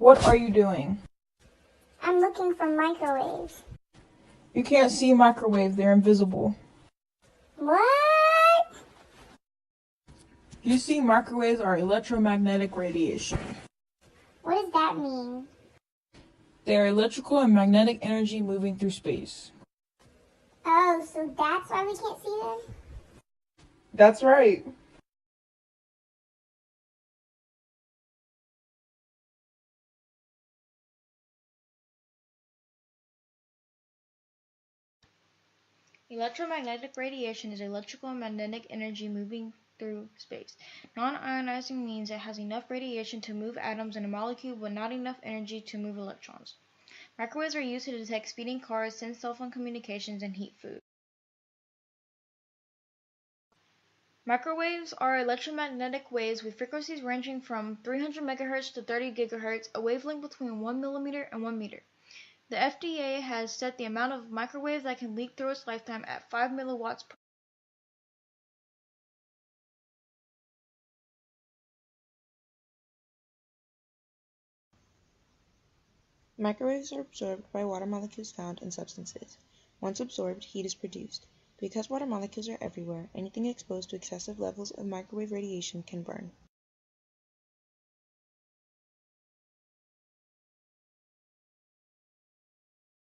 What are you doing? I'm looking for microwaves. You can't see microwaves, they're invisible. What? You see, microwaves are electromagnetic radiation. What does that mean? They are electrical and magnetic energy moving through space. Oh, so that's why we can't see them? That's right. Electromagnetic radiation is electrical and magnetic energy moving through space. Non-ionizing means it has enough radiation to move atoms in a molecule but not enough energy to move electrons. Microwaves are used to detect speeding cars, send cell phone communications, and heat food. Microwaves are electromagnetic waves with frequencies ranging from 300 MHz to 30 GHz, a wavelength between 1 mm and 1 meter. The FDA has set the amount of microwaves that can leak through its lifetime at 5 milliwatts per. Microwaves are absorbed by water molecules found in substances. Once absorbed, heat is produced. Because water molecules are everywhere, anything exposed to excessive levels of microwave radiation can burn.